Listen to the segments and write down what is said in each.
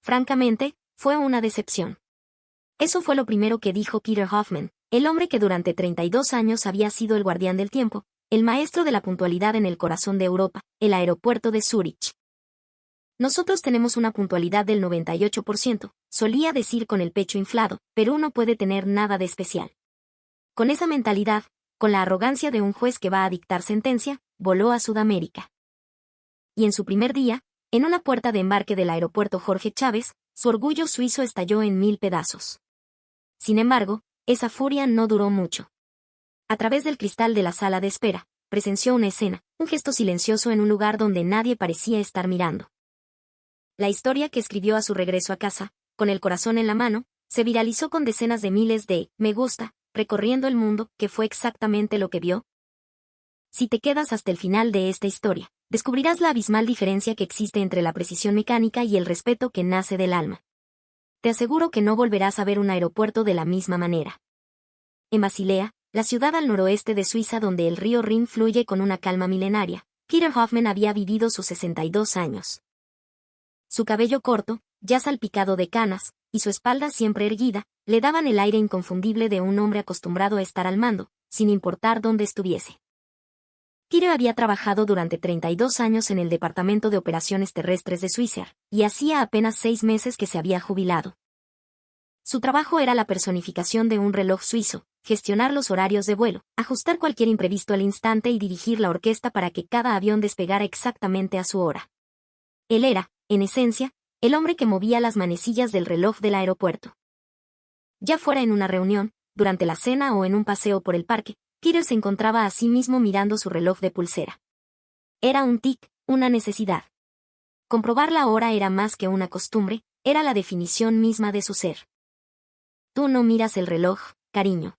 Francamente, fue una decepción. Eso fue lo primero que dijo Peter Hoffman, el hombre que durante 32 años había sido el guardián del tiempo, el maestro de la puntualidad en el corazón de Europa, el aeropuerto de Zúrich. Nosotros tenemos una puntualidad del 98%, solía decir con el pecho inflado, pero no puede tener nada de especial. Con esa mentalidad, con la arrogancia de un juez que va a dictar sentencia, voló a Sudamérica. Y en su primer día, en una puerta de embarque del aeropuerto Jorge Chávez, su orgullo suizo estalló en 1000 pedazos. Sin embargo, esa furia no duró mucho. A través del cristal de la sala de espera, presenció una escena, un gesto silencioso en un lugar donde nadie parecía estar mirando. La historia que escribió a su regreso a casa, con el corazón en la mano, se viralizó con decenas de miles de «me gusta», recorriendo el mundo, que fue exactamente lo que vio. Si te quedas hasta el final de esta historia, descubrirás la abismal diferencia que existe entre la precisión mecánica y el respeto que nace del alma. Te aseguro que no volverás a ver un aeropuerto de la misma manera. En Basilea, la ciudad al noroeste de Suiza donde el río Rin fluye con una calma milenaria, Peter Hoffman había vivido sus 62 años. Su cabello corto, ya salpicado de canas, y su espalda siempre erguida, le daban el aire inconfundible de un hombre acostumbrado a estar al mando, sin importar dónde estuviese. Peter había trabajado durante 32 años en el Departamento de Operaciones Terrestres de Swissair, y hacía apenas 6 meses que se había jubilado. Su trabajo era la personificación de un reloj suizo, gestionar los horarios de vuelo, ajustar cualquier imprevisto al instante y dirigir la orquesta para que cada avión despegara exactamente a su hora. Él era, en esencia, el hombre que movía las manecillas del reloj del aeropuerto. Ya fuera en una reunión, durante la cena o en un paseo por el parque, Peter se encontraba a sí mismo mirando su reloj de pulsera. Era un tic, una necesidad. Comprobar la hora era más que una costumbre, era la definición misma de su ser. Tú no miras el reloj, cariño.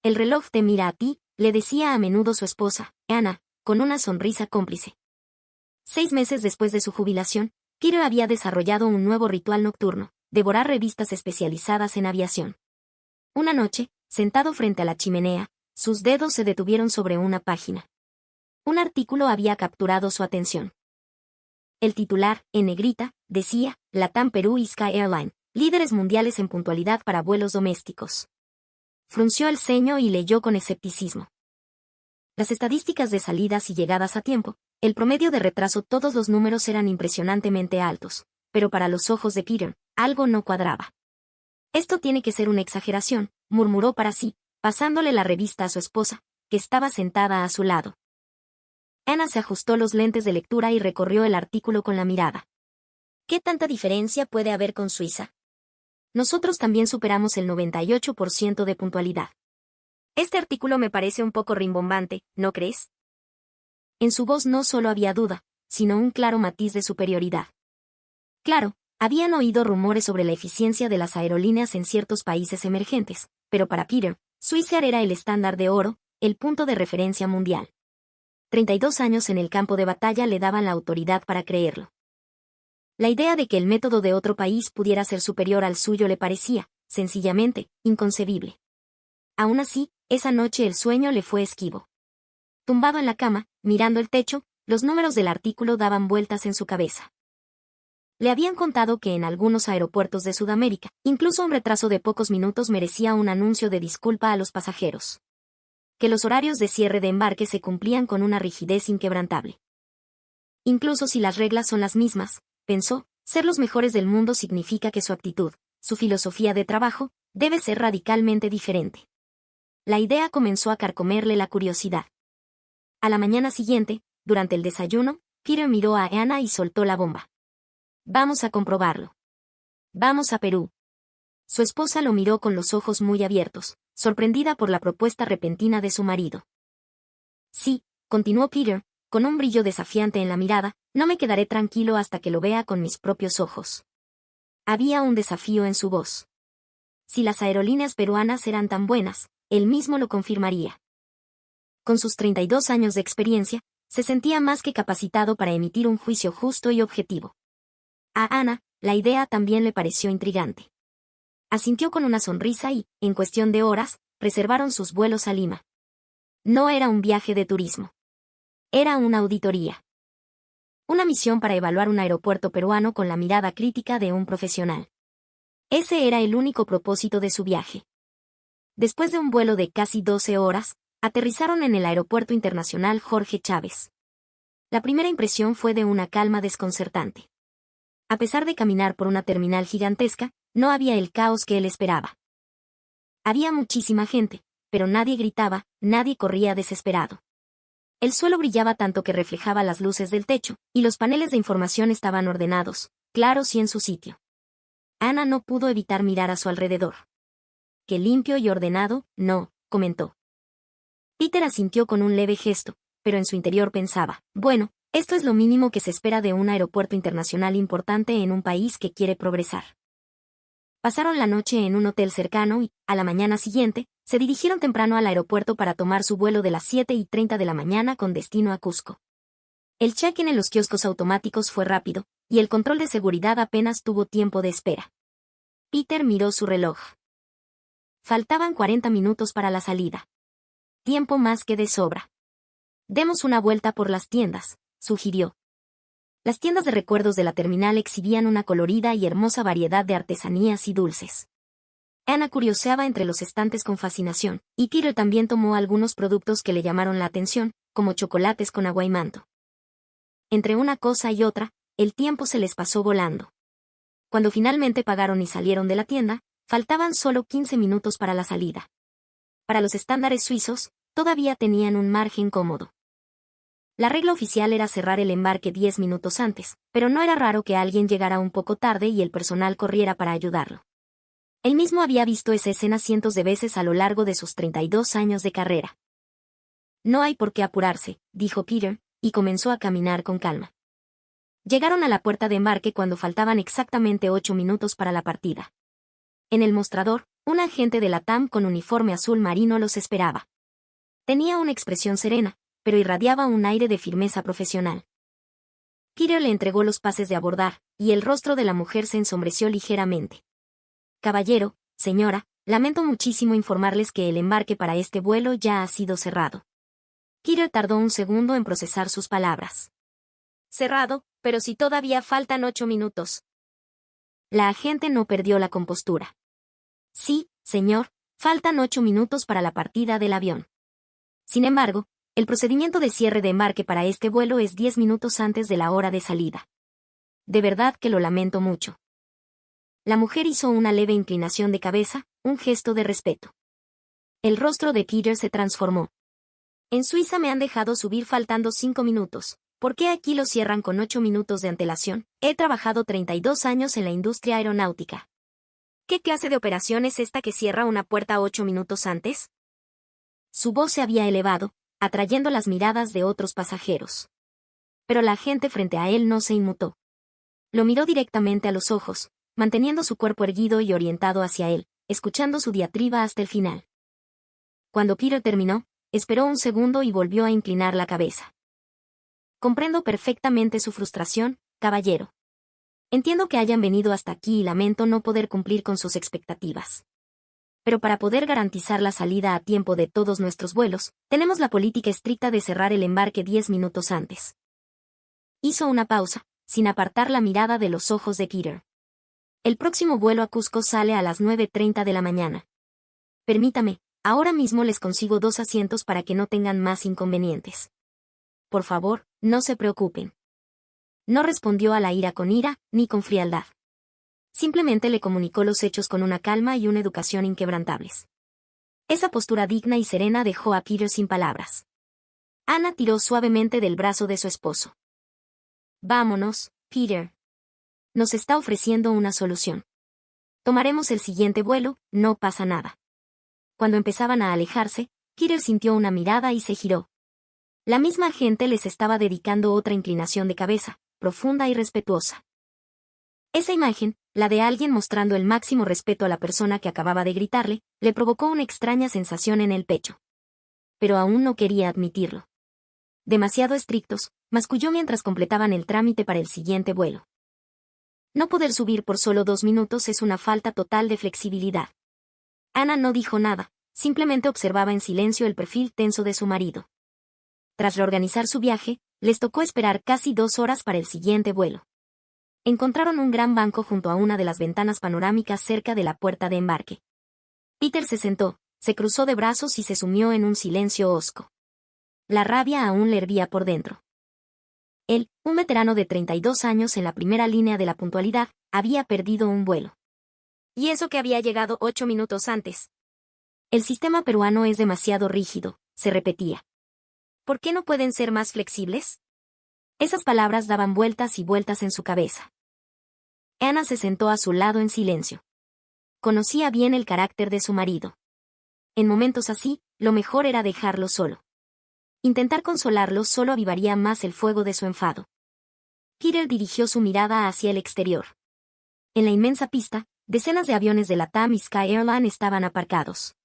El reloj te mira a ti, le decía a menudo su esposa, Anna, con una sonrisa cómplice. 6 meses después de su jubilación, Peter había desarrollado un nuevo ritual nocturno, devorar revistas especializadas en aviación. Una noche, sentado frente a la chimenea, sus dedos se detuvieron sobre una página. Un artículo había capturado su atención. El titular, en negrita, decía, LATAM Perú y Sky Airline, líderes mundiales en puntualidad para vuelos domésticos. Frunció el ceño y leyó con escepticismo. Las estadísticas de salidas y llegadas a tiempo, el promedio de retraso, todos los números eran impresionantemente altos, pero para los ojos de Peter, algo no cuadraba. Esto tiene que ser una exageración, murmuró para sí, pasándole la revista a su esposa, que estaba sentada a su lado. Anna se ajustó los lentes de lectura y recorrió el artículo con la mirada. ¿Qué tanta diferencia puede haber con Suiza? Nosotros también superamos el 98% de puntualidad. Este artículo me parece un poco rimbombante, ¿no crees? En su voz no solo había duda, sino un claro matiz de superioridad. Claro, habían oído rumores sobre la eficiencia de las aerolíneas en ciertos países emergentes, pero para Peter, Swissair era el estándar de oro, el punto de referencia mundial. 32 años en el campo de batalla le daban la autoridad para creerlo. La idea de que el método de otro país pudiera ser superior al suyo le parecía, sencillamente, inconcebible. Aún así, esa noche el sueño le fue esquivo. Tumbado en la cama, mirando el techo, los números del artículo daban vueltas en su cabeza. Le habían contado que en algunos aeropuertos de Sudamérica, incluso un retraso de pocos minutos merecía un anuncio de disculpa a los pasajeros. Que los horarios de cierre de embarque se cumplían con una rigidez inquebrantable. Incluso si las reglas son las mismas, pensó, ser los mejores del mundo significa que su actitud, su filosofía de trabajo, debe ser radicalmente diferente. La idea comenzó a carcomerle la curiosidad. A la mañana siguiente, durante el desayuno, Peter miró a Anna y soltó la bomba. Vamos a comprobarlo. Vamos a Perú. Su esposa lo miró con los ojos muy abiertos, sorprendida por la propuesta repentina de su marido. Sí, continuó Peter, con un brillo desafiante en la mirada, no me quedaré tranquilo hasta que lo vea con mis propios ojos. Había un desafío en su voz. Si las aerolíneas peruanas eran tan buenas, él mismo lo confirmaría. Con sus 32 años de experiencia, se sentía más que capacitado para emitir un juicio justo y objetivo. A Anna, la idea también le pareció intrigante. Asintió con una sonrisa y, en cuestión de horas, reservaron sus vuelos a Lima. No era un viaje de turismo. Era una auditoría. Una misión para evaluar un aeropuerto peruano con la mirada crítica de un profesional. Ese era el único propósito de su viaje. Después de un vuelo de casi 12 horas, aterrizaron en el Aeropuerto Internacional Jorge Chávez. La primera impresión fue de una calma desconcertante. A pesar de caminar por una terminal gigantesca, no había el caos que él esperaba. Había muchísima gente, pero nadie gritaba, nadie corría desesperado. El suelo brillaba tanto que reflejaba las luces del techo, y los paneles de información estaban ordenados, claros y en su sitio. Ana no pudo evitar mirar a su alrededor. «Qué limpio y ordenado», no, comentó. Peter asintió con un leve gesto, pero en su interior pensaba, bueno, esto es lo mínimo que se espera de un aeropuerto internacional importante en un país que quiere progresar. Pasaron la noche en un hotel cercano y, a la mañana siguiente, se dirigieron temprano al aeropuerto para tomar su vuelo de las 7:30 de la mañana con destino a Cusco. El check-in en los kioscos automáticos fue rápido, y el control de seguridad apenas tuvo tiempo de espera. Peter miró su reloj. Faltaban 40 minutos para la salida. Tiempo más que de sobra. «Demos una vuelta por las tiendas», sugirió. Las tiendas de recuerdos de la terminal exhibían una colorida y hermosa variedad de artesanías y dulces. Ana curioseaba entre los estantes con fascinación, y Peter también tomó algunos productos que le llamaron la atención, como chocolates con aguaimanto. Entre una cosa y otra, el tiempo se les pasó volando. Cuando finalmente pagaron y salieron de la tienda, faltaban solo 15 minutos para la salida. Para los estándares suizos, todavía tenían un margen cómodo. La regla oficial era cerrar el embarque 10 minutos antes, pero no era raro que alguien llegara un poco tarde y el personal corriera para ayudarlo. Él mismo había visto esa escena cientos de veces a lo largo de sus 32 años de carrera. «No hay por qué apurarse», dijo Peter, y comenzó a caminar con calma. Llegaron a la puerta de embarque cuando faltaban exactamente 8 minutos para la partida. En el mostrador, un agente de la TAM con uniforme azul marino los esperaba. Tenía una expresión serena, pero irradiaba un aire de firmeza profesional. Peter le entregó los pases de abordar, y el rostro de la mujer se ensombreció ligeramente. «Caballero, señora, lamento muchísimo informarles que el embarque para este vuelo ya ha sido cerrado». Peter tardó un segundo en procesar sus palabras. «Cerrado, pero si todavía faltan 8 minutos». La agente no perdió la compostura. «Sí, señor, faltan 8 minutos para la partida del avión. Sin embargo, el procedimiento de cierre de embarque para este vuelo es 10 minutos antes de la hora de salida. De verdad que lo lamento mucho». La mujer hizo una leve inclinación de cabeza, un gesto de respeto. El rostro de Peter se transformó. «En Suiza me han dejado subir faltando 5 minutos. ¿Por qué aquí lo cierran con 8 minutos de antelación? He trabajado 32 años en la industria aeronáutica. ¿Qué clase de operación es esta que cierra una puerta 8 minutos antes?» Su voz se había elevado, atrayendo las miradas de otros pasajeros. Pero la gente frente a él no se inmutó. Lo miró directamente a los ojos, manteniendo su cuerpo erguido y orientado hacia él, escuchando su diatriba hasta el final. Cuando Peter terminó, esperó un segundo y volvió a inclinar la cabeza. «Comprendo perfectamente su frustración, caballero. Entiendo que hayan venido hasta aquí y lamento no poder cumplir con sus expectativas. Pero para poder garantizar la salida a tiempo de todos nuestros vuelos, tenemos la política estricta de cerrar el embarque 10 minutos antes». Hizo una pausa, sin apartar la mirada de los ojos de Peter. «El próximo vuelo a Cusco sale a las 9:30 de la mañana. Permítame, ahora mismo les consigo 2 asientos para que no tengan más inconvenientes. Por favor, no se preocupen». No respondió a la ira con ira, ni con frialdad. Simplemente le comunicó los hechos con una calma y una educación inquebrantables. Esa postura digna y serena dejó a Peter sin palabras. Ana tiró suavemente del brazo de su esposo. «Vámonos, Peter. Nos está ofreciendo una solución. Tomaremos el siguiente vuelo, no pasa nada». Cuando empezaban a alejarse, Peter sintió una mirada y se giró. La misma gente les estaba dedicando otra inclinación de cabeza, profunda y respetuosa. Esa imagen, la de alguien mostrando el máximo respeto a la persona que acababa de gritarle, le provocó una extraña sensación en el pecho. Pero aún no quería admitirlo. Demasiado estrictos, masculló mientras completaban el trámite para el siguiente vuelo. No poder subir por solo 2 minutos es una falta total de flexibilidad. Ana no dijo nada, simplemente observaba en silencio el perfil tenso de su marido. Tras reorganizar su viaje, les tocó esperar casi 2 horas para el siguiente vuelo. Encontraron un gran banco junto a una de las ventanas panorámicas cerca de la puerta de embarque. Peter se sentó, se cruzó de brazos y se sumió en un silencio hosco. La rabia aún le hervía por dentro. Él, un veterano de 32 años en la primera línea de la puntualidad, había perdido un vuelo. Y eso que había llegado 8 minutos antes. El sistema peruano es demasiado rígido, se repetía. ¿Por qué no pueden ser más flexibles? Esas palabras daban vueltas y vueltas en su cabeza. Ana se sentó a su lado en silencio. Conocía bien el carácter de su marido. En momentos así, lo mejor era dejarlo solo. Intentar consolarlo solo avivaría más el fuego de su enfado. Peter dirigió su mirada hacia el exterior. En la inmensa pista, decenas de aviones de LATAM y Sky Airline estaban aparcados.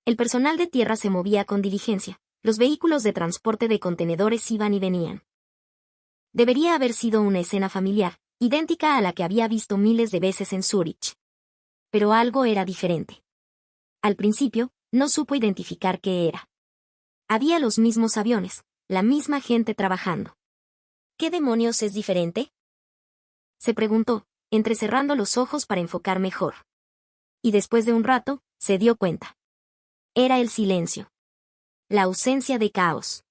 El personal de tierra se movía con diligencia. Los vehículos de transporte de contenedores iban y venían. Debería haber sido una escena familiar, idéntica a la que había visto miles de veces en Zúrich. Pero algo era diferente. Al principio, no supo identificar qué era. Había los mismos aviones, la misma gente trabajando. ¿Qué demonios es diferente? Se preguntó, entrecerrando los ojos para enfocar mejor. Y después de un rato, se dio cuenta. Era el silencio. La ausencia de caos.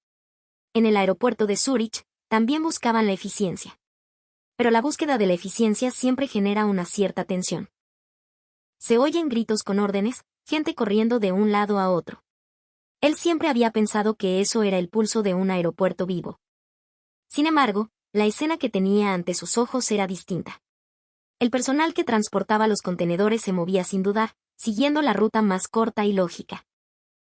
En el aeropuerto de Zúrich, también buscaban la eficiencia. Pero la búsqueda de la eficiencia siempre genera una cierta tensión. Se oyen gritos con órdenes, gente corriendo de un lado a otro. Él siempre había pensado que eso era el pulso de un aeropuerto vivo. Sin embargo, la escena que tenía ante sus ojos era distinta. El personal que transportaba los contenedores se movía sin dudar, siguiendo la ruta más corta y lógica.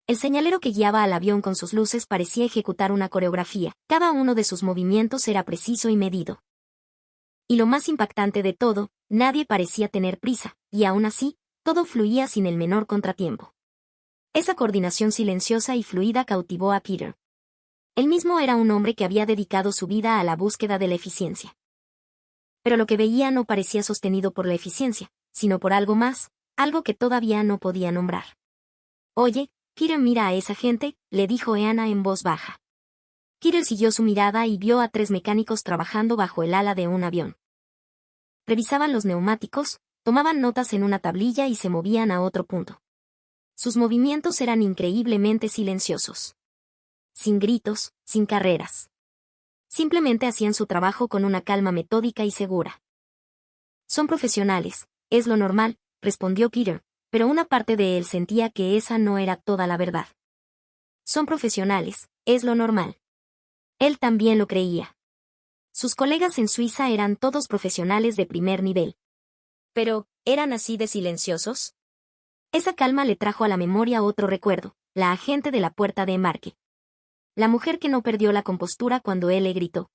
El señalero que guiaba al avión con sus luces parecía ejecutar una coreografía, cada uno de sus movimientos era preciso y medido. Y lo más impactante de todo, nadie parecía tener prisa, y aún así, todo fluía sin el menor contratiempo. Esa coordinación silenciosa y fluida cautivó a Peter. Él mismo era un hombre que había dedicado su vida a la búsqueda de la eficiencia. Pero lo que veía no parecía sostenido por la eficiencia, sino por algo más, algo que todavía no podía nombrar. Oye, Peter, mira a esa gente, le dijo Anna en voz baja. Peter siguió su mirada y vio a 3 mecánicos trabajando bajo el ala de un avión. Revisaban los neumáticos, tomaban notas en una tablilla y se movían a otro punto. Sus movimientos eran increíblemente silenciosos. Sin gritos, sin carreras. Simplemente hacían su trabajo con una calma metódica y segura. Son profesionales, es lo normal, respondió Peter, pero una parte de él sentía que esa no era toda la verdad. Son profesionales, es lo normal. Él también lo creía. Sus colegas en Suiza eran todos profesionales de primer nivel. Pero, ¿eran así de silenciosos? Esa calma le trajo a la memoria otro recuerdo, la agente de la puerta de embarque. La mujer que no perdió la compostura cuando él le gritó.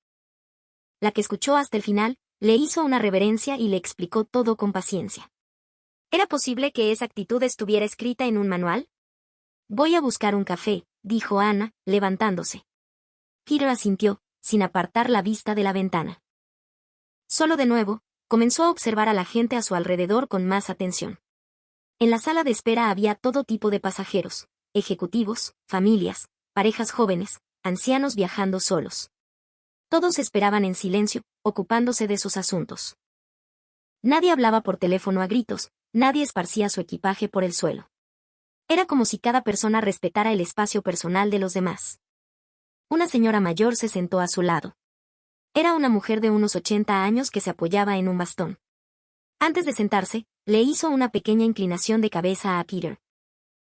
La que escuchó hasta el final, le hizo una reverencia y le explicó todo con paciencia. ¿Era posible que esa actitud estuviera escrita en un manual? Voy a buscar un café, dijo Ana, levantándose. Peter asintió, sin apartar la vista de la ventana. Solo de nuevo, comenzó a observar a la gente a su alrededor con más atención. En la sala de espera había todo tipo de pasajeros, ejecutivos, familias, parejas jóvenes, ancianos viajando solos. Todos esperaban en silencio, ocupándose de sus asuntos. Nadie hablaba por teléfono a gritos, nadie esparcía su equipaje por el suelo. Era como si cada persona respetara el espacio personal de los demás. Una señora mayor se sentó a su lado. Era una mujer de unos 80 años que se apoyaba en un bastón. Antes de sentarse, le hizo una pequeña inclinación de cabeza a Peter.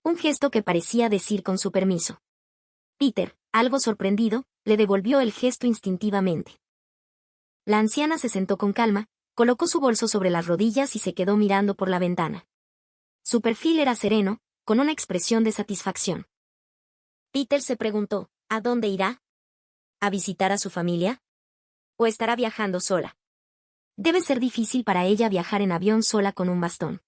Un gesto que parecía decir con su permiso. Peter, algo sorprendido, le devolvió el gesto instintivamente. La anciana se sentó con calma, colocó su bolso sobre las rodillas y se quedó mirando por la ventana. Su perfil era sereno, con una expresión de satisfacción. Peter se preguntó, ¿a dónde irá? ¿A visitar a su familia? ¿O estará viajando sola? Debe ser difícil para ella viajar en avión sola con un bastón.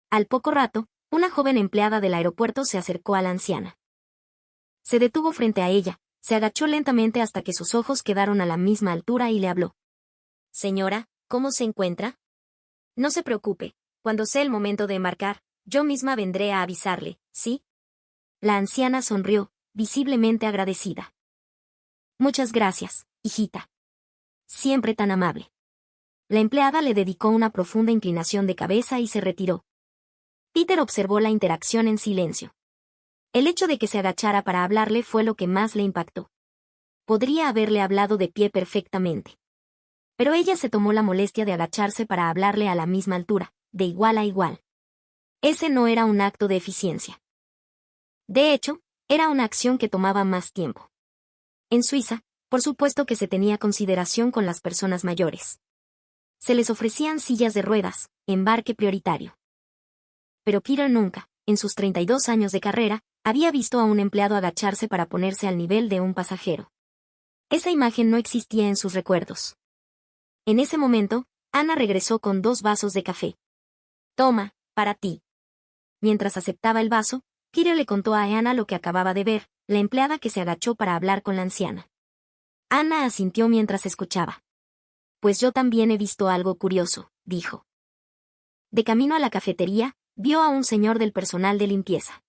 Al poco rato, una joven empleada del aeropuerto se acercó a la anciana. Se detuvo frente a ella, se agachó lentamente hasta que sus ojos quedaron a la misma altura y le habló. Señora, ¿cómo se encuentra? No se preocupe, cuando sea el momento de embarcar, yo misma vendré a avisarle, ¿sí? La anciana sonrió, visiblemente agradecida. Muchas gracias, hijita. Siempre tan amable. La empleada le dedicó una profunda inclinación de cabeza y se retiró. Peter observó la interacción en silencio. El hecho de que se agachara para hablarle fue lo que más le impactó. Podría haberle hablado de pie perfectamente. Pero ella se tomó la molestia de agacharse para hablarle a la misma altura, de igual a igual. Ese no era un acto de eficiencia. De hecho, era una acción que tomaba más tiempo. En Suiza, por supuesto que se tenía consideración con las personas mayores. Se les ofrecían sillas de ruedas, embarque prioritario. Pero Peter nunca, en sus 32 años de carrera, había visto a un empleado agacharse para ponerse al nivel de un pasajero. Esa imagen no existía en sus recuerdos. En ese momento, Ana regresó con 2 vasos de café. Toma, para ti. Mientras aceptaba el vaso, Peter le contó a Ana lo que acababa de ver, la empleada que se agachó para hablar con la anciana. Ana asintió mientras escuchaba. Pues yo también he visto algo curioso, dijo. De camino a la cafetería, vio a un señor del personal de limpieza.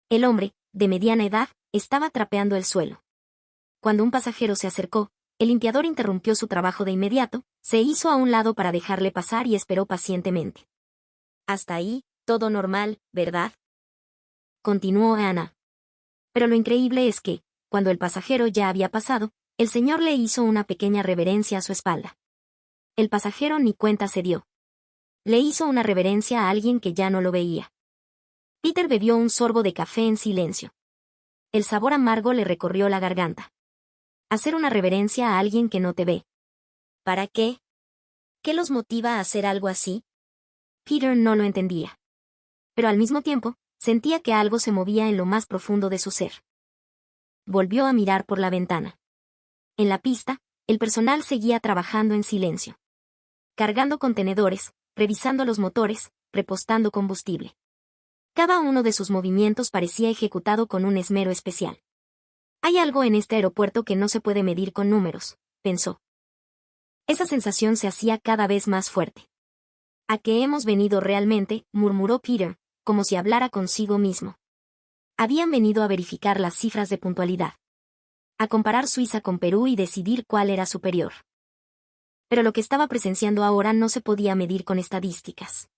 El hombre, de mediana edad, estaba trapeando el suelo. Cuando un pasajero se acercó, el limpiador interrumpió su trabajo de inmediato, se hizo a un lado para dejarle pasar y esperó pacientemente. Hasta ahí, todo normal, ¿verdad? Continuó Ana. Pero lo increíble es que, cuando el pasajero ya había pasado, el señor le hizo una pequeña reverencia a su espalda. El pasajero ni cuenta se dio. Le hizo una reverencia a alguien que ya no lo veía. Peter bebió un sorbo de café en silencio. El sabor amargo le recorrió la garganta. Hacer una reverencia a alguien que no te ve. ¿Para qué? ¿Qué los motiva a hacer algo así? Peter no lo entendía. Pero al mismo tiempo, sentía que algo se movía en lo más profundo de su ser. Volvió a mirar por la ventana. En la pista, el personal seguía trabajando en silencio. Cargando contenedores, revisando los motores, repostando combustible. Cada uno de sus movimientos parecía ejecutado con un esmero especial. Hay algo en este aeropuerto que no se puede medir con números, pensó. Esa sensación se hacía cada vez más fuerte. ¿A qué hemos venido realmente?, murmuró Peter, como si hablara consigo mismo. Habían venido a verificar las cifras de puntualidad. A comparar Suiza con Perú y decidir cuál era superior. Pero lo que estaba presenciando ahora no se podía medir con estadísticas.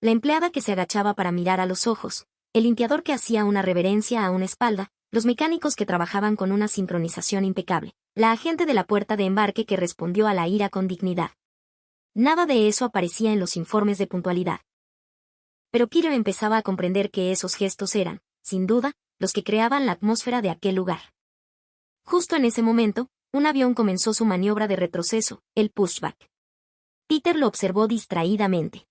La empleada que se agachaba para mirar a los ojos, el limpiador que hacía una reverencia a una espalda, los mecánicos que trabajaban con una sincronización impecable, la agente de la puerta de embarque que respondió a la ira con dignidad. Nada de eso aparecía en los informes de puntualidad. Pero Peter empezaba a comprender que esos gestos eran, sin duda, los que creaban la atmósfera de aquel lugar. Justo en ese momento, un avión comenzó su maniobra de retroceso, el pushback. Peter lo observó distraídamente.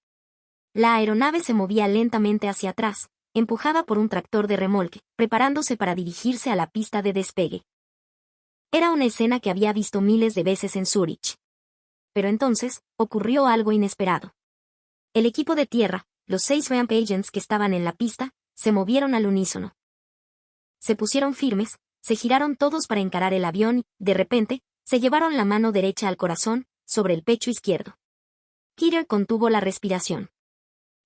La aeronave se movía lentamente hacia atrás, empujada por un tractor de remolque, preparándose para dirigirse a la pista de despegue. Era una escena que había visto miles de veces en Zúrich. Pero entonces, ocurrió algo inesperado. El equipo de tierra, los 6 ramp agents que estaban en la pista, se movieron al unísono. Se pusieron firmes, se giraron todos para encarar el avión y, de repente, se llevaron la mano derecha al corazón, sobre el pecho izquierdo. Peter contuvo la respiración.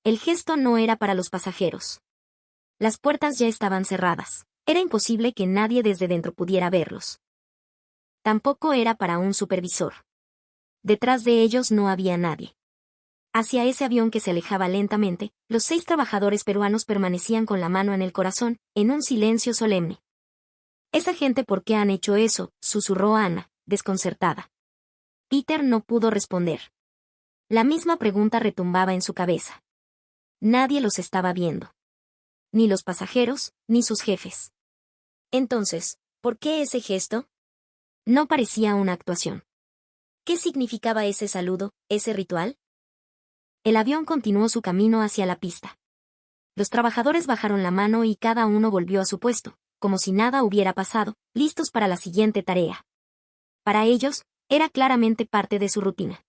El gesto no era para los pasajeros. Las puertas ya estaban cerradas. Era imposible que nadie desde dentro pudiera verlos. Tampoco era para un supervisor. Detrás de ellos no había nadie. Hacia ese avión que se alejaba lentamente, los 6 trabajadores peruanos permanecían con la mano en el corazón, en un silencio solemne. «¿Esa gente por qué han hecho eso?», susurró Ana, desconcertada. Peter no pudo responder. La misma pregunta retumbaba en su cabeza. Nadie los estaba viendo. Ni los pasajeros, ni sus jefes. Entonces, ¿por qué ese gesto? No parecía una actuación. ¿Qué significaba ese saludo, ese ritual? El avión continuó su camino hacia la pista. Los trabajadores bajaron la mano y cada uno volvió a su puesto, como si nada hubiera pasado, listos para la siguiente tarea. Para ellos, era claramente parte de su rutina.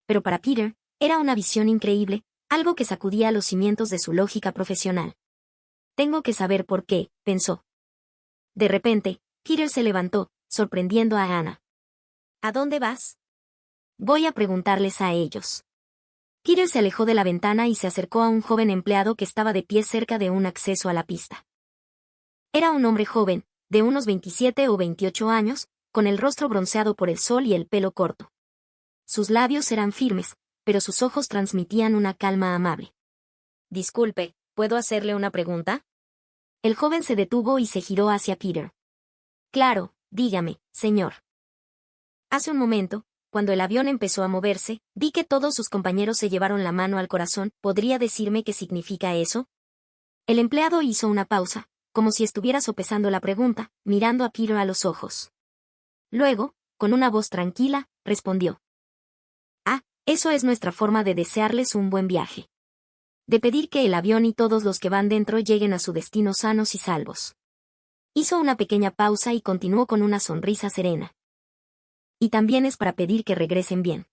Pero para Peter, era una visión increíble, algo que sacudía los cimientos de su lógica profesional. Tengo que saber por qué, pensó. De repente, Peter se levantó, sorprendiendo a Ana. ¿A dónde vas? Voy a preguntarles a ellos. Peter se alejó de la ventana y se acercó a un joven empleado que estaba de pie cerca de un acceso a la pista. Era un hombre joven, de unos 27 o 28 años, con el rostro bronceado por el sol y el pelo corto. Sus labios eran firmes, pero sus ojos transmitían una calma amable. Disculpe, ¿puedo hacerle una pregunta? El joven se detuvo y se giró hacia Peter. Claro, dígame, señor. Hace un momento, cuando el avión empezó a moverse, vi que todos sus compañeros se llevaron la mano al corazón. ¿Podría decirme qué significa eso? El empleado hizo una pausa, como si estuviera sopesando la pregunta, mirando a Peter a los ojos. Luego, con una voz tranquila, respondió. Ah, eso es nuestra forma de desearles un buen viaje. De pedir que el avión y todos los que van dentro lleguen a su destino sanos y salvos. Hizo una pequeña pausa y continuó con una sonrisa serena. Y también es para pedir que regresen bien.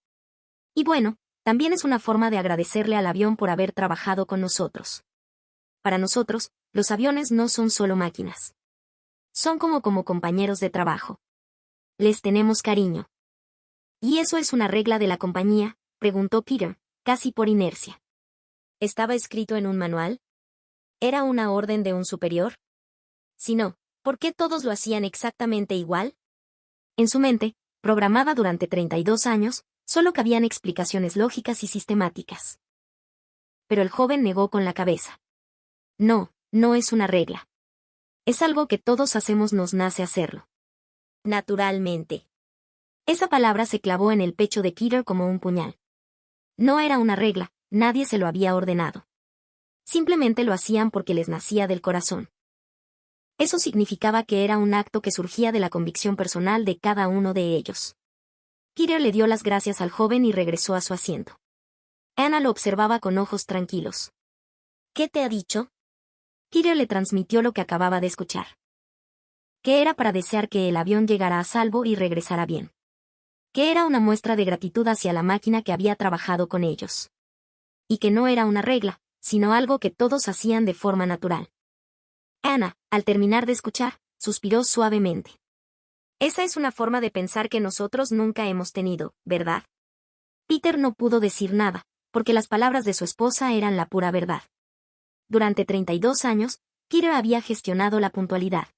Y bueno, también es una forma de agradecerle al avión por haber trabajado con nosotros. Para nosotros, los aviones no son solo máquinas. Son como compañeros de trabajo. Les tenemos cariño. ¿Y eso es una regla de la compañía?, preguntó Peter, casi por inercia. ¿Estaba escrito en un manual? ¿Era una orden de un superior? Si no, ¿por qué todos lo hacían exactamente igual? En su mente, programada durante 32 años, solo cabían explicaciones lógicas y sistemáticas. Pero el joven negó con la cabeza. No, no es una regla. Es algo que todos hacemos, nos nace hacerlo. Naturalmente. Esa palabra se clavó en el pecho de Peter como un puñal. No era una regla, nadie se lo había ordenado. Simplemente lo hacían porque les nacía del corazón. Eso significaba que era un acto que surgía de la convicción personal de cada uno de ellos. Peter le dio las gracias al joven y regresó a su asiento. Anna lo observaba con ojos tranquilos. ¿Qué te ha dicho? Peter le transmitió lo que acababa de escuchar. Que era para desear que el avión llegara a salvo y regresara bien. Que era una muestra de gratitud hacia la máquina que había trabajado con ellos. Y que no era una regla, sino algo que todos hacían de forma natural. Anna, al terminar de escuchar, suspiró suavemente. Esa es una forma de pensar que nosotros nunca hemos tenido, ¿verdad? Peter no pudo decir nada, porque las palabras de su esposa eran la pura verdad. Durante 32 años, Peter había gestionado la puntualidad.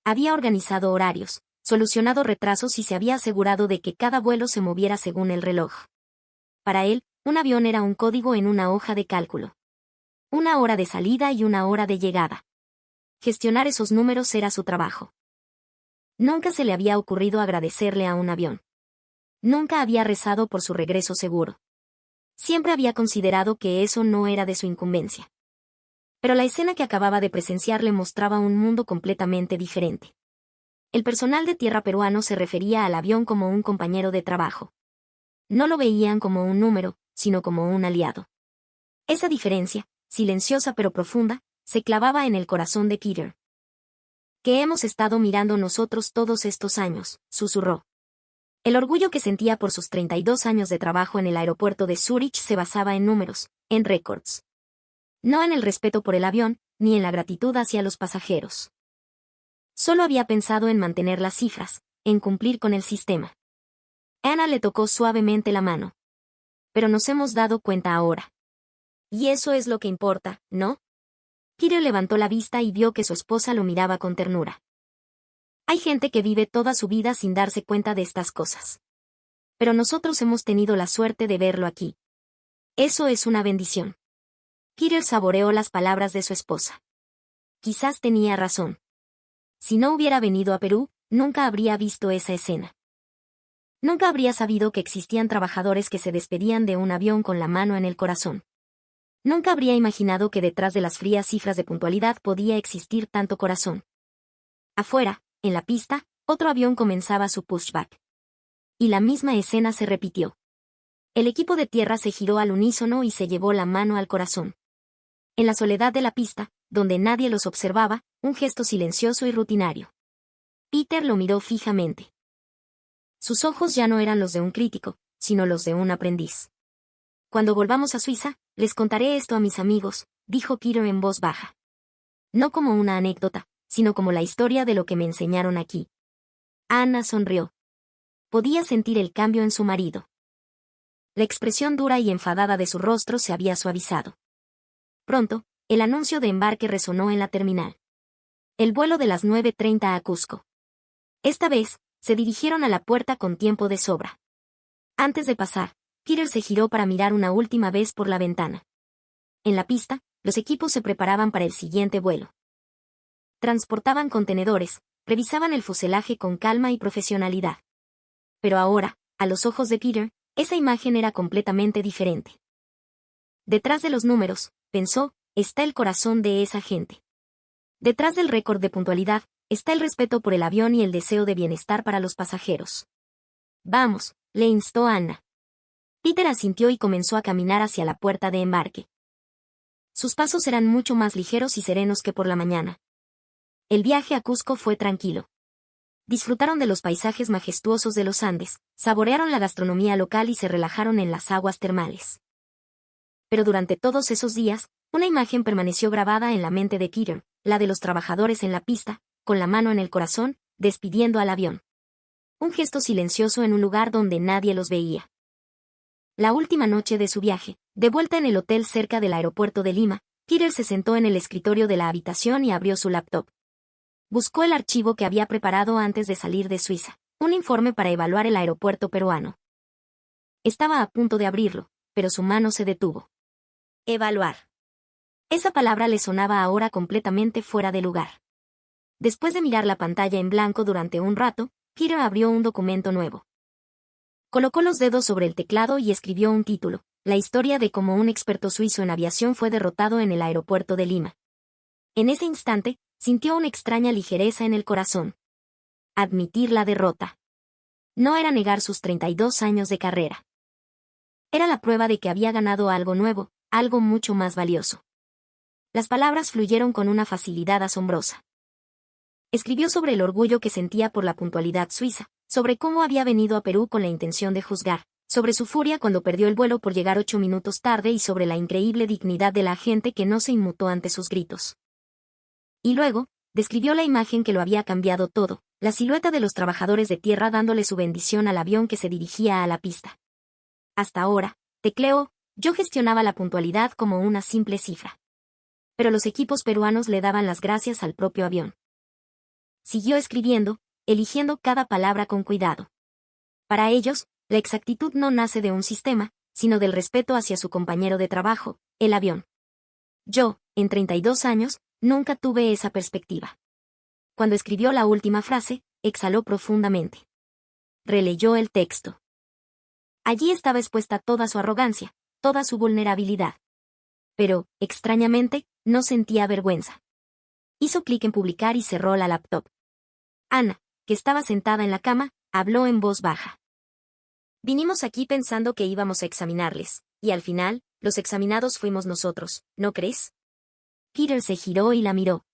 Había organizado horarios, solucionado retrasos y se había asegurado de que cada vuelo se moviera según el reloj. Para él, un avión era un código en una hoja de cálculo. Una hora de salida y una hora de llegada. Gestionar esos números era su trabajo. Nunca se le había ocurrido agradecerle a un avión. Nunca había rezado por su regreso seguro. Siempre había considerado que eso no era de su incumbencia. Pero la escena que acababa de presenciar le mostraba un mundo completamente diferente. El personal de tierra peruano se refería al avión como un compañero de trabajo. No lo veían como un número, sino como un aliado. Esa diferencia, silenciosa pero profunda, se clavaba en el corazón de Peter. ¿Qué hemos estado mirando nosotros todos estos años?, susurró. El orgullo que sentía por sus 32 años de trabajo en el aeropuerto de Zúrich se basaba en números, en récords. No en el respeto por el avión, ni en la gratitud hacia los pasajeros. Solo había pensado en mantener las cifras, en cumplir con el sistema. Anna le tocó suavemente la mano. Pero nos hemos dado cuenta ahora. Y eso es lo que importa, ¿no? Peter levantó la vista y vio que su esposa lo miraba con ternura. Hay gente que vive toda su vida sin darse cuenta de estas cosas. Pero nosotros hemos tenido la suerte de verlo aquí. Eso es una bendición. Peter saboreó las palabras de su esposa. Quizás tenía razón. Si no hubiera venido a Perú, nunca habría visto esa escena. Nunca habría sabido que existían trabajadores que se despedían de un avión con la mano en el corazón. Nunca habría imaginado que detrás de las frías cifras de puntualidad podía existir tanto corazón. Afuera, en la pista, otro avión comenzaba su pushback. Y la misma escena se repitió. El equipo de tierra se giró al unísono y se llevó la mano al corazón. En la soledad de la pista, donde nadie los observaba, un gesto silencioso y rutinario. Peter lo miró fijamente. Sus ojos ya no eran los de un crítico, sino los de un aprendiz. Cuando volvamos a Suiza, les contaré esto a mis amigos, dijo Peter en voz baja. No como una anécdota, sino como la historia de lo que me enseñaron aquí. Anna sonrió. Podía sentir el cambio en su marido. La expresión dura y enfadada de su rostro se había suavizado. Pronto, el anuncio de embarque resonó en la terminal. El vuelo de las 9:30 a Cusco. Esta vez, se dirigieron a la puerta con tiempo de sobra. Antes de pasar, Peter se giró para mirar una última vez por la ventana. En la pista, los equipos se preparaban para el siguiente vuelo. Transportaban contenedores, revisaban el fuselaje con calma y profesionalidad. Pero ahora, a los ojos de Peter, esa imagen era completamente diferente. Detrás de los números, pensó, está el corazón de esa gente. Detrás del récord de puntualidad, está el respeto por el avión y el deseo de bienestar para los pasajeros. Vamos, le instó Anna. Peter asintió y comenzó a caminar hacia la puerta de embarque. Sus pasos eran mucho más ligeros y serenos que por la mañana. El viaje a Cusco fue tranquilo. Disfrutaron de los paisajes majestuosos de los Andes, saborearon la gastronomía local y se relajaron en las aguas termales. Pero durante todos esos días, una imagen permaneció grabada en la mente de Peter, la de los trabajadores en la pista, con la mano en el corazón, despidiendo al avión. Un gesto silencioso en un lugar donde nadie los veía. La última noche de su viaje, de vuelta en el hotel cerca del aeropuerto de Lima, Peter se sentó en el escritorio de la habitación y abrió su laptop. Buscó el archivo que había preparado antes de salir de Suiza, un informe para evaluar el aeropuerto peruano. Estaba a punto de abrirlo, pero su mano se detuvo. Evaluar. Esa palabra le sonaba ahora completamente fuera de lugar. Después de mirar la pantalla en blanco durante un rato, Peter abrió un documento nuevo. Colocó los dedos sobre el teclado y escribió un título, la historia de cómo un experto suizo en aviación fue derrotado en el aeropuerto de Lima. En ese instante, sintió una extraña ligereza en el corazón. Admitir la derrota. No era negar sus 32 años de carrera. Era la prueba de que había ganado algo nuevo, algo mucho más valioso. Las palabras fluyeron con una facilidad asombrosa. Escribió sobre el orgullo que sentía por la puntualidad suiza, sobre cómo había venido a Perú con la intención de juzgar, sobre su furia cuando perdió el vuelo por llegar 8 minutos tarde y sobre la increíble dignidad de la gente que no se inmutó ante sus gritos. Y luego, describió la imagen que lo había cambiado todo, la silueta de los trabajadores de tierra dándole su bendición al avión que se dirigía a la pista. Hasta ahora, tecleó, yo gestionaba la puntualidad como una simple cifra. Pero los equipos peruanos le daban las gracias al propio avión. Siguió escribiendo, eligiendo cada palabra con cuidado. Para ellos, la exactitud no nace de un sistema, sino del respeto hacia su compañero de trabajo, el avión. Yo, en 32 años, nunca tuve esa perspectiva. Cuando escribió la última frase, exhaló profundamente. Releyó el texto. Allí estaba expuesta toda su arrogancia, toda su vulnerabilidad. Pero, extrañamente, no sentía vergüenza. Hizo clic en publicar y cerró la laptop. Ana, que estaba sentada en la cama, habló en voz baja. Vinimos aquí pensando que íbamos a examinarles, y al final, los examinados fuimos nosotros, ¿no crees? Peter se giró y la miró.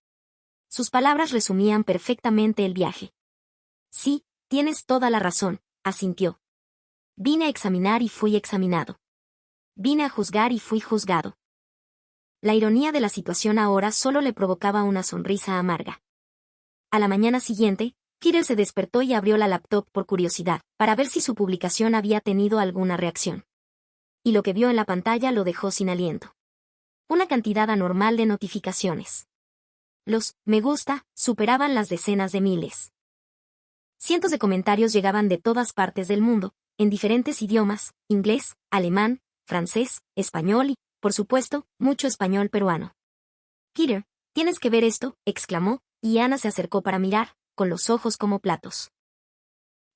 Sus palabras resumían perfectamente el viaje. Sí, tienes toda la razón, asintió. Vine a examinar y fui examinado. Vine a juzgar y fui juzgado. La ironía de la situación ahora solo le provocaba una sonrisa amarga. A la mañana siguiente, Peter se despertó y abrió la laptop por curiosidad, para ver si su publicación había tenido alguna reacción. Y lo que vio en la pantalla lo dejó sin aliento. Una cantidad anormal de notificaciones. Los me gusta superaban las decenas de miles. Cientos de comentarios llegaban de todas partes del mundo, en diferentes idiomas, inglés, alemán, francés, español y, por supuesto, mucho español peruano. Peter, tienes que ver esto, exclamó, y Ana se acercó para mirar, con los ojos como platos.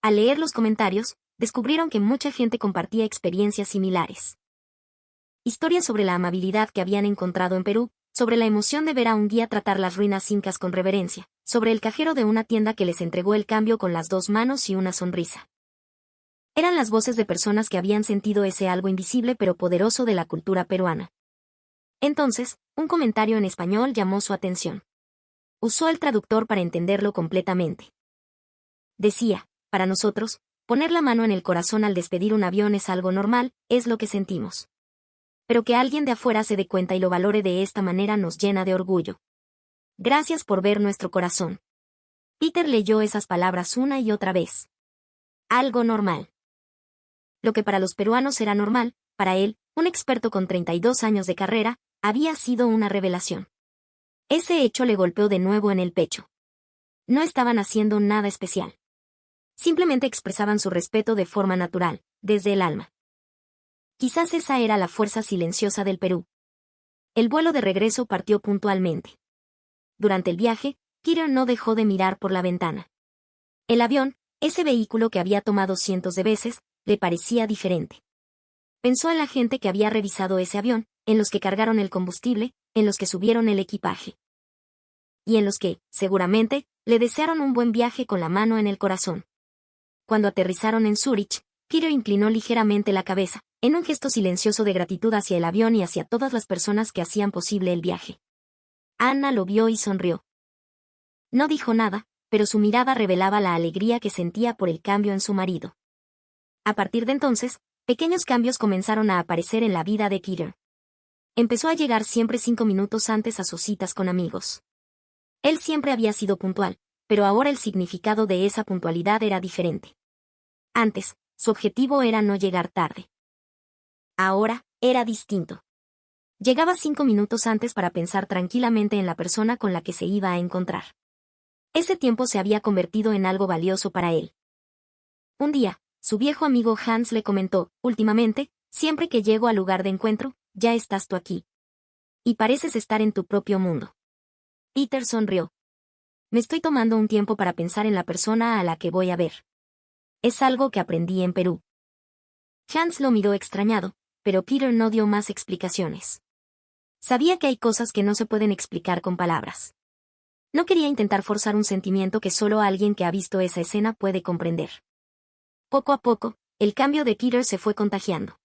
Al leer los comentarios, descubrieron que mucha gente compartía experiencias similares. Historias sobre la amabilidad que habían encontrado en Perú, sobre la emoción de ver a un guía tratar las ruinas incas con reverencia, sobre el cajero de una tienda que les entregó el cambio con las 2 manos y una sonrisa. Eran las voces de personas que habían sentido ese algo invisible pero poderoso de la cultura peruana. Entonces, un comentario en español llamó su atención. Usó el traductor para entenderlo completamente. Decía, para nosotros, poner la mano en el corazón al despedir un avión es algo normal, es lo que sentimos. Pero que alguien de afuera se dé cuenta y lo valore de esta manera nos llena de orgullo. Gracias por ver nuestro corazón. Peter leyó esas palabras una y otra vez. Algo normal. Lo que para los peruanos era normal, para él, un experto con 32 años de carrera, había sido una revelación. Ese hecho le golpeó de nuevo en el pecho. No estaban haciendo nada especial. Simplemente expresaban su respeto de forma natural, desde el alma. Quizás esa era la fuerza silenciosa del Perú. El vuelo de regreso partió puntualmente. Durante el viaje, Peter no dejó de mirar por la ventana. El avión, ese vehículo que había tomado cientos de veces, le parecía diferente. Pensó en la gente que había revisado ese avión, en los que cargaron el combustible, en los que subieron el equipaje. Y en los que, seguramente, le desearon un buen viaje con la mano en el corazón. Cuando aterrizaron en Zúrich, Peter inclinó ligeramente la cabeza, en un gesto silencioso de gratitud hacia el avión y hacia todas las personas que hacían posible el viaje. Anna lo vio y sonrió. No dijo nada, pero su mirada revelaba la alegría que sentía por el cambio en su marido. A partir de entonces, pequeños cambios comenzaron a aparecer en la vida de Peter. Empezó a llegar siempre 5 minutos antes a sus citas con amigos. Él siempre había sido puntual, pero ahora el significado de esa puntualidad era diferente. Antes, su objetivo era no llegar tarde. Ahora, era distinto. Llegaba 5 minutos antes para pensar tranquilamente en la persona con la que se iba a encontrar. Ese tiempo se había convertido en algo valioso para él. Un día, su viejo amigo Hans le comentó, últimamente, siempre que llego al lugar de encuentro, ya estás tú aquí. Y pareces estar en tu propio mundo. Peter sonrió. Me estoy tomando un tiempo para pensar en la persona a la que voy a ver. Es algo que aprendí en Perú. Hans lo miró extrañado, pero Peter no dio más explicaciones. Sabía que hay cosas que no se pueden explicar con palabras. No quería intentar forzar un sentimiento que solo alguien que ha visto esa escena puede comprender. Poco a poco, el cambio de Peter se fue contagiando.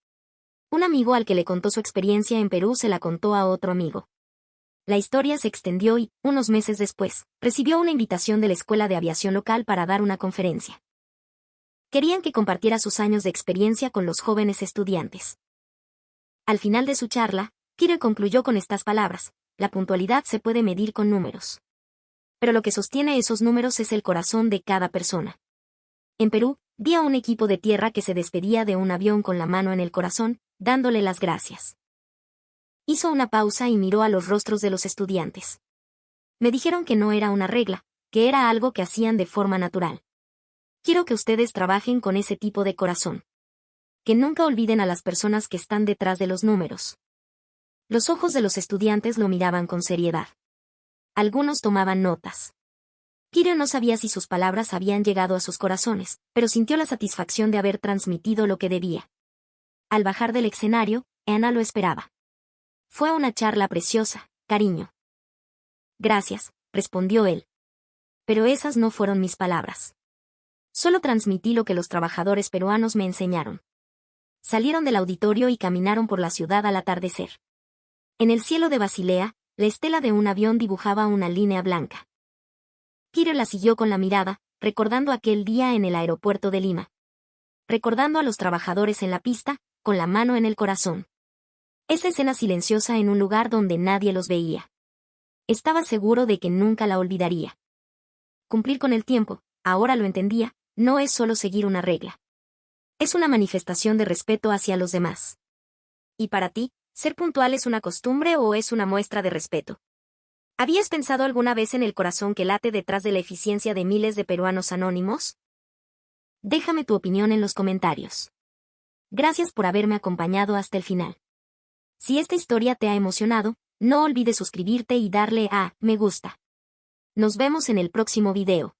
Un amigo al que le contó su experiencia en Perú se la contó a otro amigo. La historia se extendió y, unos meses después, recibió una invitación de la escuela de aviación local para dar una conferencia. Querían que compartiera sus años de experiencia con los jóvenes estudiantes. Al final de su charla, Peter concluyó con estas palabras: la puntualidad se puede medir con números. Pero lo que sostiene esos números es el corazón de cada persona. En Perú, vi a un equipo de tierra que se despedía de un avión con la mano en el corazón, dándole las gracias. Hizo una pausa y miró a los rostros de los estudiantes. Me dijeron que no era una regla, que era algo que hacían de forma natural. Quiero que ustedes trabajen con ese tipo de corazón. Que nunca olviden a las personas que están detrás de los números. Los ojos de los estudiantes lo miraban con seriedad. Algunos tomaban notas. Peter no sabía si sus palabras habían llegado a sus corazones, pero sintió la satisfacción de haber transmitido lo que debía. Al bajar del escenario, Anna lo esperaba. Fue una charla preciosa, cariño. Gracias, respondió él. Pero esas no fueron mis palabras. Solo transmití lo que los trabajadores peruanos me enseñaron. Salieron del auditorio y caminaron por la ciudad al atardecer. En el cielo de Basilea, la estela de un avión dibujaba una línea blanca. Peter la siguió con la mirada, recordando aquel día en el aeropuerto de Lima. Recordando a los trabajadores en la pista, con la mano en el corazón. Esa escena silenciosa en un lugar donde nadie los veía. Estaba seguro de que nunca la olvidaría. Cumplir con el tiempo, ahora lo entendía, no es solo seguir una regla. Es una manifestación de respeto hacia los demás. ¿Y para ti, ser puntual es una costumbre o es una muestra de respeto? ¿Habías pensado alguna vez en el corazón que late detrás de la eficiencia de miles de peruanos anónimos? Déjame tu opinión en los comentarios. Gracias por haberme acompañado hasta el final. Si esta historia te ha emocionado, no olvides suscribirte y darle a me gusta. Nos vemos en el próximo video.